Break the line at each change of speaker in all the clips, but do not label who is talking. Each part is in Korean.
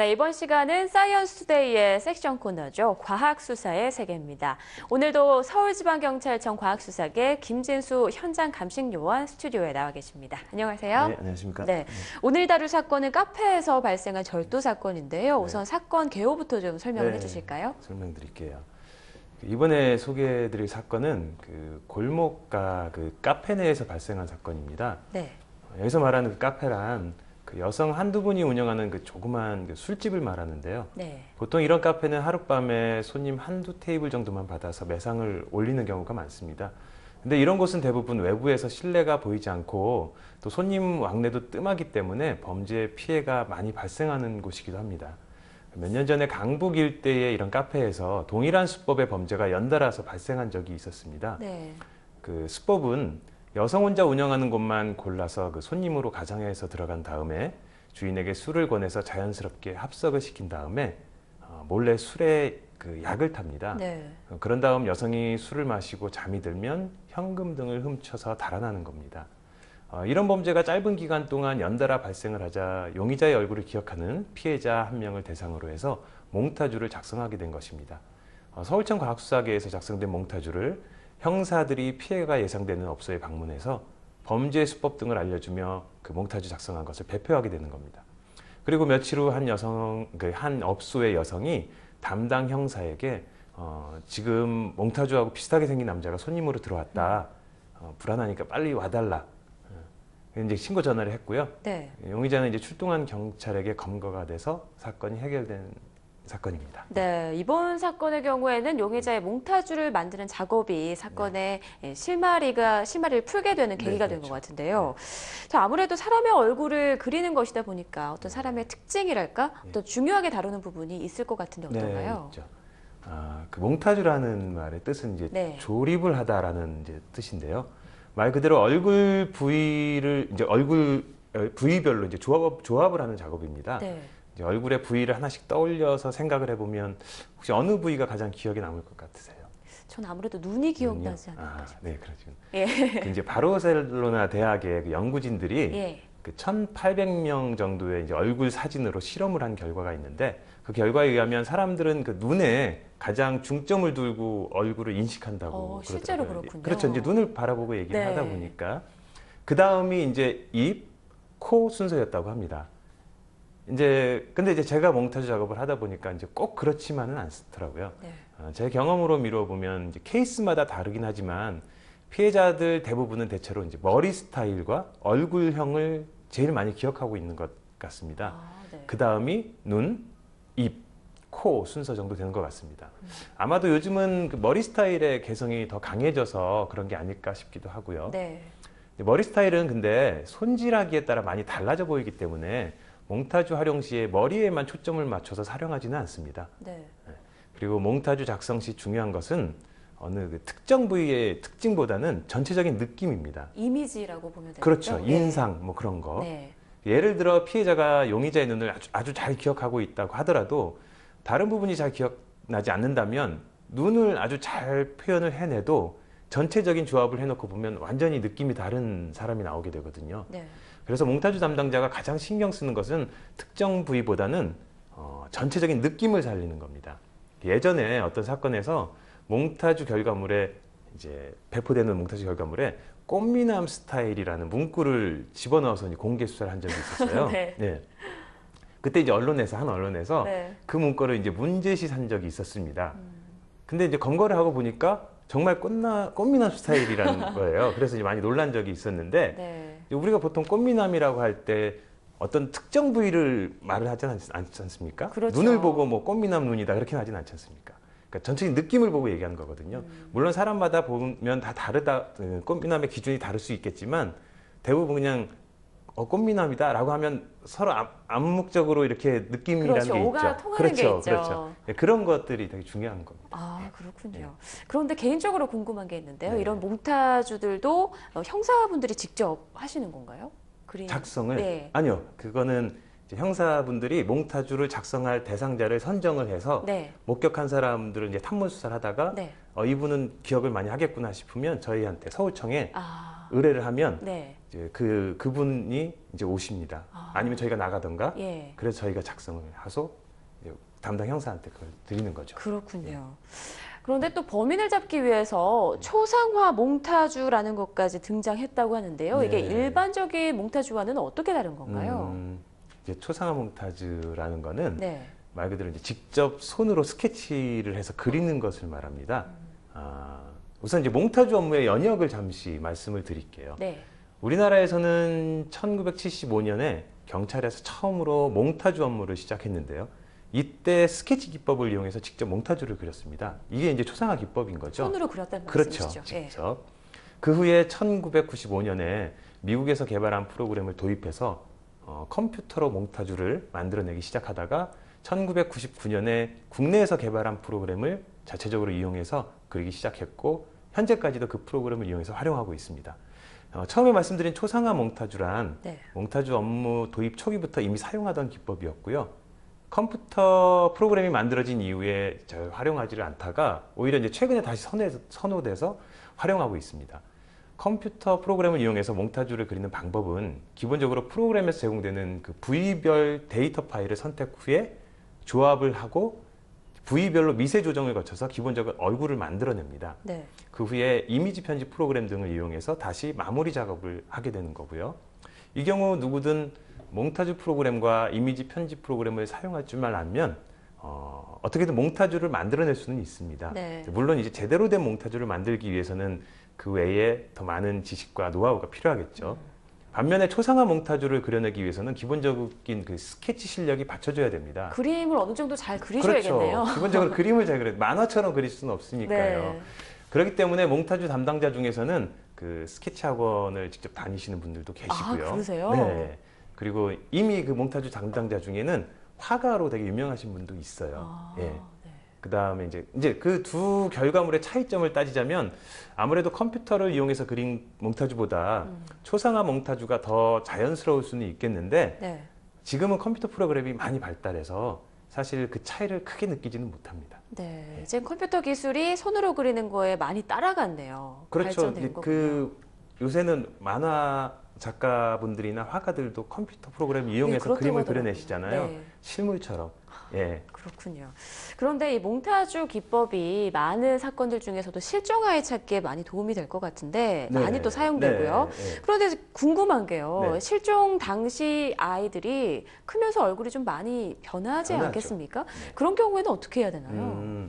네, 이번 시간은 사이언스 투데이의 섹션 코너죠. 과학수사의 세계입니다. 오늘도 서울지방경찰청 과학수사계 김진수 현장 감식 요원 스튜디오에 나와 계십니다. 안녕하세요.
네, 안녕하십니까.
네, 오늘 다룰 사건은 카페에서 발생한 절도 사건인데요. 우선 사건 개요부터 좀 설명을 해주실까요?
설명드릴게요. 이번에 소개해드릴 사건은 골목가 카페 내에서 발생한 사건입니다.
네.
여기서 말하는 카페란 여성 한두 분이 운영하는 조그만 술집을 말하는데요.
네.
보통 이런 카페는 하룻밤에 손님 한두 테이블 정도만 받아서 매상을 올리는 경우가 많습니다. 근데 이런 곳은 대부분 외부에서 실내가 보이지 않고 또 손님 왕래도 뜸하기 때문에 범죄 피해가 많이 발생하는 곳이기도 합니다. 몇 년 전에 강북 일대의 이런 카페에서 동일한 수법의 범죄가 연달아서 발생한 적이 있었습니다.
네.
그 수법은 여성 혼자 운영하는 곳만 골라서 손님으로 가장해서 들어간 다음에 주인에게 술을 권해서 자연스럽게 합석을 시킨 다음에 몰래 술에 약을 탑니다.
네.
그런 다음 여성이 술을 마시고 잠이 들면 현금 등을 훔쳐서 달아나는 겁니다. 이런 범죄가 짧은 기간 동안 연달아 발생을 하자 용의자의 얼굴을 기억하는 피해자 한 명을 대상으로 해서 몽타주를 작성하게 된 것입니다. 서울청 과학수사계에서 작성된 몽타주를 형사들이 피해가 예상되는 업소에 방문해서 범죄 수법 등을 알려주며 몽타주 작성한 것을 배포하게 되는 겁니다. 그리고 며칠 후 한 업소의 여성이 담당 형사에게 지금 몽타주하고 비슷하게 생긴 남자가 손님으로 들어왔다. 불안하니까 빨리 와달라. 이제 신고 전화를 했고요.
네.
용의자는 이제 출동한 경찰에게 검거가 돼서 사건이 해결된 사건입니다.
네, 이번 사건의 경우에는 용의자의 몽타주를 만드는 작업이 사건의 실마리를 풀게 되는 계기가 된 것 같은데요. 자, 아무래도 사람의 얼굴을 그리는 것이다 보니까 어떤 사람의 특징이랄까? 어떤 중요하게 다루는 부분이 있을 것 같은데 어떤가요?
네, 있죠. 몽타주라는 말의 뜻은 이제 조립을 하다라는 이제 뜻인데요. 말 그대로 얼굴 부위를 얼굴 부위별로 이제 조합을 하는 작업입니다.
네.
이제 얼굴의 부위를 하나씩 떠올려서 생각을 해보면 혹시 어느 부위가 가장 기억에 남을 것 같으세요?
전 아무래도 눈이 기억나지 않을까 싶어요.
네, 그렇죠.
예.
이제 바르셀로나 대학의 연구진들이 1,800명 정도의 이제 얼굴 사진으로 실험을 한 결과가 있는데 그 결과에 의하면 사람들은 눈에 가장 중점을 두고 얼굴을 인식한다고
실제로
그러더라고요.
그렇군요.
그렇죠. 이제 눈을 바라보고 얘기를 하다 보니까 그 다음이 이제 입, 코 순서였다고 합니다. 근데 이제 제가 몽타주 작업을 하다 보니까 이제 꼭 그렇지만은 않더라고요.
네.
제 경험으로 미뤄보면 이제 케이스마다 다르긴 하지만 피해자들 대부분은 대체로 이제 머리 스타일과 얼굴형을 제일 많이 기억하고 있는 것 같습니다.
네.
그 다음이 눈, 입, 코 순서 정도 되는 것 같습니다. 아마도 요즘은 머리 스타일의 개성이 더 강해져서 그런 게 아닐까 싶기도 하고요.
네.
머리 스타일은 근데 손질하기에 따라 많이 달라져 보이기 때문에 몽타주 활용 시에 머리에만 초점을 맞춰서 사용하지는 않습니다.
네.
그리고 몽타주 작성 시 중요한 것은 어느 특정 부위의 특징보다는 전체적인 느낌입니다.
이미지라고 보면 되겠죠?
그렇죠. 인상 뭐 그런 거.
네.
예를 들어 피해자가 용의자의 눈을 아주 잘 기억하고 있다고 하더라도 다른 부분이 잘 기억나지 않는다면 눈을 아주 잘 표현을 해내도 전체적인 조합을 해놓고 보면 완전히 느낌이 다른 사람이 나오게 되거든요.
네.
그래서 몽타주 담당자가 가장 신경 쓰는 것은 특정 부위보다는 전체적인 느낌을 살리는 겁니다. 예전에 어떤 사건에서 몽타주 결과물에 이제 배포되는 몽타주 결과물에 꽃미남 스타일이라는 문구를 집어넣어서 공개 수사를 한 적이 있었어요.
네.
그때 이제 한 언론에서
네.
그 문구를 이제 문제시 한 적이 있었습니다. 근데 이제 검거를 하고 보니까 정말 꽃미남 스타일이라는 거예요. 그래서 이제 많이 놀란 적이 있었는데 우리가 보통 꽃미남이라고 할 때 어떤 특정 부위를 말을 하지 않지 않습니까?
그렇죠.
눈을 보고 뭐 꽃미남 눈이다 그렇게는 하진 않지 않습니까? 그러니까 전체적인 느낌을 보고 얘기하는 거거든요. 물론 사람마다 보면 다 다르다, 꽃미남의 기준이 다를 수 있겠지만 대부분 그냥 꽃미남이다라고 하면 서로 암묵적으로 이렇게 느낌이라는 게
오가
있죠.
통하는 게 있죠.
그렇죠. 그런 것들이 되게 중요한 겁니다.
그렇군요. 그런데 개인적으로 궁금한 게 있는데요. 이런 몽타주들도 형사분들이 직접 하시는 건가요?
작성을? 아니요. 그거는 이제 형사분들이 몽타주를 작성할 대상자를 선정을 해서 목격한 사람들을 이제 탐문 수사를 하다가 이분은 기억을 많이 하겠구나 싶으면 저희한테 서울청에 의뢰를 하면
네.
이제 그분이 이제 오십니다. 아니면 저희가 나가던가.
예.
그래서 저희가 작성을 해서 담당 형사한테 그걸 드리는 거죠.
그렇군요. 그런데 또 범인을 잡기 위해서 초상화 몽타주라는 것까지 등장했다고 하는데요. 이게
네.
일반적인 몽타주와는 어떻게 다른 건가요?
이제 초상화 몽타주라는 거는
네.
말 그대로 이제 직접 손으로 스케치를 해서 그리는 것을 말합니다. 우선 이제 몽타주 업무의 연역을 잠시 말씀을 드릴게요.
네.
우리나라에서는 1975년에 경찰에서 처음으로 몽타주 업무를 시작했는데요. 이때 스케치 기법을 이용해서 직접 몽타주를 그렸습니다. 이게 이제 초상화 기법인 거죠.
손으로 그렸다는
그렇죠.
말씀이시죠?
직접. 그 후에 1995년에 미국에서 개발한 프로그램을 도입해서 컴퓨터로 몽타주를 만들어내기 시작하다가 1999년에 국내에서 개발한 프로그램을 자체적으로 이용해서 그리기 시작했고 현재까지도 그 프로그램을 이용해서 활용하고 있습니다. 처음에 말씀드린 초상화 몽타주란
네.
몽타주 업무 도입 초기부터 이미 사용하던 기법이었고요. 컴퓨터 프로그램이 만들어진 이후에 활용하지를 않다가 오히려 이제 최근에 다시 선호돼서 활용하고 있습니다. 컴퓨터 프로그램을 이용해서 몽타주를 그리는 방법은 기본적으로 프로그램에서 제공되는 그 부위별 데이터 파일을 선택 후에 조합을 하고 부위별로 미세 조정을 거쳐서 기본적으로 얼굴을 만들어냅니다.
네.
그 후에 이미지 편집 프로그램 등을 이용해서 다시 마무리 작업을 하게 되는 거고요. 이 경우 누구든 몽타주 프로그램과 이미지 편집 프로그램을 사용할 줄만 알면 어떻게든 몽타주를 만들어낼 수는 있습니다.
네.
물론 이제 제대로 된 몽타주를 만들기 위해서는 그 외에 더 많은 지식과 노하우가 필요하겠죠. 반면에 초상화 몽타주를 그려내기 위해서는 기본적인 그 스케치 실력이 받쳐줘야 됩니다.
그림을 어느 정도 잘 그리셔야겠네요.
그렇죠. 기본적으로 그림을 잘 그려요. 만화처럼 그릴 수는 없으니까요.
네.
그렇기 때문에 몽타주 담당자 중에서는 그 스케치 학원을 직접 다니시는 분들도 계시고요.
아, 그러세요?
네. 그리고 이미 그 몽타주 담당자 중에는 화가로 되게 유명하신 분도 있어요. 예.
네.
그 다음에 이제 그 두 결과물의 차이점을 따지자면 아무래도 컴퓨터를 이용해서 그린 몽타주보다 초상화 몽타주가 더 자연스러울 수는 있겠는데
네.
지금은 컴퓨터 프로그램이 많이 발달해서 사실 그 차이를 크게 느끼지는 못합니다.
네. 이제 컴퓨터 기술이 손으로 그리는 거에 많이 따라갔네요.
그렇죠.
발전된 거군요.
그 요새는 만화 작가분들이나 화가들도 컴퓨터 프로그램 이용해서
그렇다고
그림을
하더라고요.
그려내시잖아요.
네.
실물처럼. 예.
그렇군요. 그런데 이 몽타주 기법이 많은 사건들 중에서도 실종아이 찾기에 많이 도움이 될 것 같은데
네.
많이 또 사용되고요.
네, 네.
그런데 궁금한 게요.
네.
실종 당시 아이들이 크면서 얼굴이 좀 많이 변하지
변하죠.
않겠습니까? 그런 경우에는 어떻게 해야 되나요?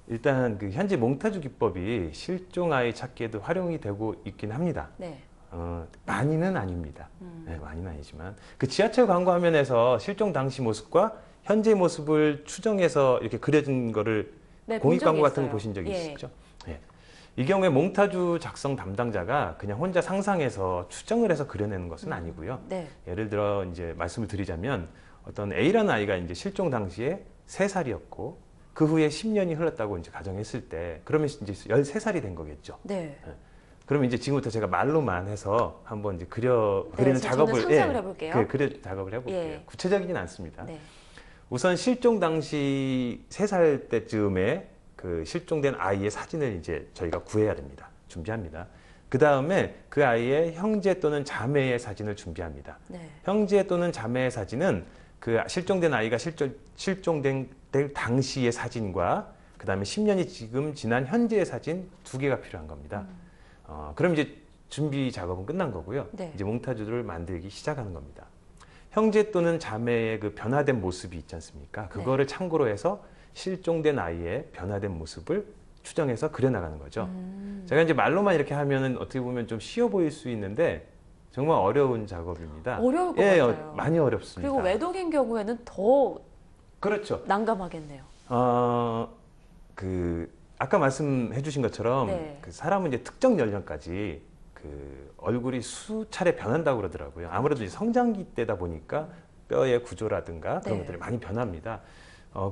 일단 그 현재 몽타주 기법이 실종 아이 찾기에도 활용이 되고 있긴 합니다.
네.
많이는 아닙니다. 네, 많이는 아니지만 그 지하철 광고 화면에서 실종 당시 모습과 현재 모습을 추정해서 이렇게 그려진 거를
네, 본
공익
적이
광고 같은 거
있어요.
보신 적이
예.
있으시죠? 예. 이 경우에 몽타주 작성 담당자가 그냥 혼자 상상해서 추정을 해서 그려내는 것은 아니고요.
네.
예를 들어 이제 말씀을 드리자면 어떤 A라는 아이가 이제 실종 당시에 3살이었고 그 후에 10년이 흘렀다고 이제 가정했을 때 그러면 이제 13살이 된 거겠죠.
네.
그러면 이제 지금부터 제가 말로만 해서 한번 이제 그리는
저는
작업을
상상을 해볼게요.
그려 작업을 해볼게요.
예.
구체적이진 않습니다.
네.
우선 실종 당시 3살 때쯤에 그 실종된 아이의 사진을 이제 저희가 구해야 됩니다. 준비합니다. 그 다음에 그 아이의 형제 또는 자매의 사진을 준비합니다.
네.
형제 또는 자매의 사진은 그 실종된 아이가 실종된 당시의 사진과 그 다음에 10년이 지금 지난 현재의 사진 2개가 필요한 겁니다. 그럼 이제 준비 작업은 끝난 거고요.
네.
이제 몽타주를 만들기 시작하는 겁니다. 형제 또는 자매의 그 변화된 모습이 있지 않습니까? 그거를 참고로 해서 실종된 아이의 변화된 모습을 추정해서 그려나가는 거죠. 제가 이제 말로만 이렇게 하면은 어떻게 보면 좀 쉬워 보일 수 있는데 정말 어려운 작업입니다.
어려울 것
예,
같아요.
많이 어렵습니다.
그리고 외동인 경우에는 더
그렇죠.
난감하겠네요.
아까 말씀해 주신 것처럼
네.
그 사람은 이제 특정 연령까지 그 얼굴이 수차례 변한다고 그러더라고요. 아무래도 이제 성장기 때다 보니까 뼈의 구조라든가 그런
네.
것들이 많이 변합니다.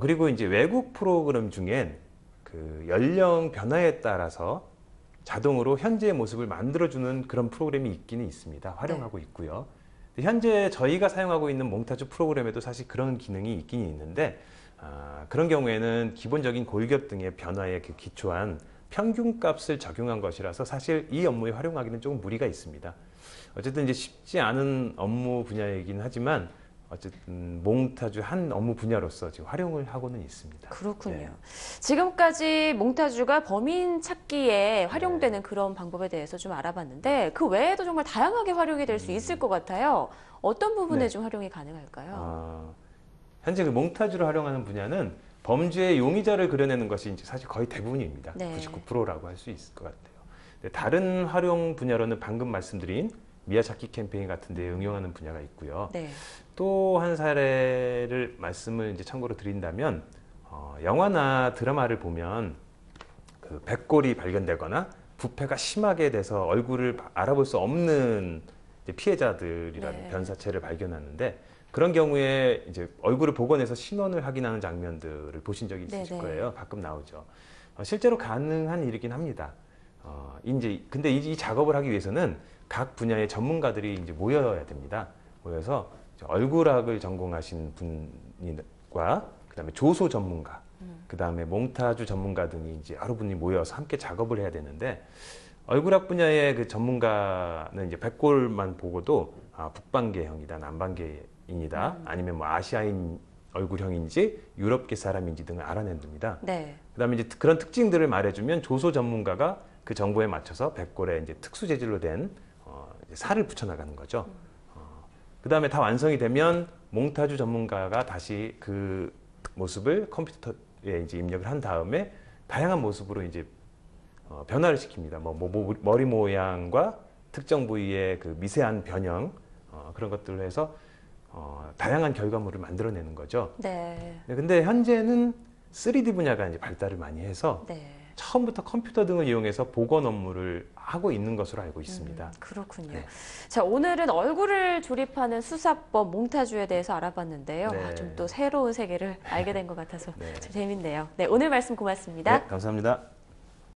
그리고 이제 외국 프로그램 중엔 그 연령 변화에 따라서 자동으로 현재의 모습을 만들어주는 그런 프로그램이 있기는 있습니다. 활용하고 있고요. 현재 저희가 사용하고 있는 몽타주 프로그램에도 사실 그런 기능이 있긴 있는데 그런 경우에는 기본적인 골격 등의 변화에 기초한 평균값을 적용한 것이라서 사실 이 업무에 활용하기는 조금 무리가 있습니다. 어쨌든 이제 쉽지 않은 업무 분야이긴 하지만 어쨌든 몽타주 한 업무 분야로서 지금 활용을 하고는 있습니다.
그렇군요.
네.
지금까지 몽타주가 범인 찾기에 활용되는 그런 방법에 대해서 좀 알아봤는데 그 외에도 정말 다양하게 활용이 될 수 있을 것 같아요. 어떤 부분에
네.
좀 활용이 가능할까요?
현재 그 몽타주를 활용하는 분야는 범죄의 용의자를 그려내는 것이 이제 사실 거의 대부분입니다.
네.
99%라고 할 수 있을 것 같아요. 다른 활용 분야로는 방금 말씀드린 미아 찾기 캠페인 같은 데 응용하는 분야가 있고요.
네.
또 한 사례를 말씀을 이제 참고로 드린다면 영화나 드라마를 보면 그 백골이 발견되거나 부패가 심하게 돼서 얼굴을 알아볼 수 없는 이제 피해자들이라는
네.
변사체를 발견하는데 그런 경우에 이제 얼굴을 복원해서 신원을 확인하는 장면들을 보신 적이 있으실
네네.
거예요. 가끔 나오죠. 실제로 가능한 일이긴 합니다. 이제 근데 이 작업을 하기 위해서는 각 분야의 전문가들이 이제 모여야 됩니다. 모여서 얼굴학을 전공하신 분과 그다음에 조소 전문가, 그다음에 몽타주 전문가 등이 이제 여러 분이 모여서 함께 작업을 해야 되는데 얼굴학 분야의 그 전문가는 이제 백골만 보고도 북방계형이다, 남방계인이다, 아니면 뭐 아시아인 얼굴형인지 유럽계 사람인지 등을 알아냅니다.
네.
그다음에 이제 그런 특징들을 말해주면 조소 전문가가 그 정보에 맞춰서 백골에 이제 특수 재질로 된 이제 살을 붙여나가는 거죠. 그다음에 다 완성이 되면 몽타주 전문가가 다시 그 모습을 컴퓨터에 이제 입력을 한 다음에 다양한 모습으로 이제 변화를 시킵니다. 머리 모양과 특정 부위의 그 미세한 변형 그런 것들을 해서 다양한 결과물을 만들어내는 거죠.
네.
근데 현재는 3D 분야가 이제 발달을 많이 해서
네.
처음부터 컴퓨터 등을 이용해서 복원 업무를 하고 있는 것으로 알고 있습니다.
그렇군요.
네.
자, 오늘은 얼굴을 조립하는 수사법 몽타주에 대해서 알아봤는데요.
네.
좀 또 새로운 세계를 알게 된 것 같아서
네.
좀 재밌네요. 네, 오늘 말씀 고맙습니다.
네, 감사합니다.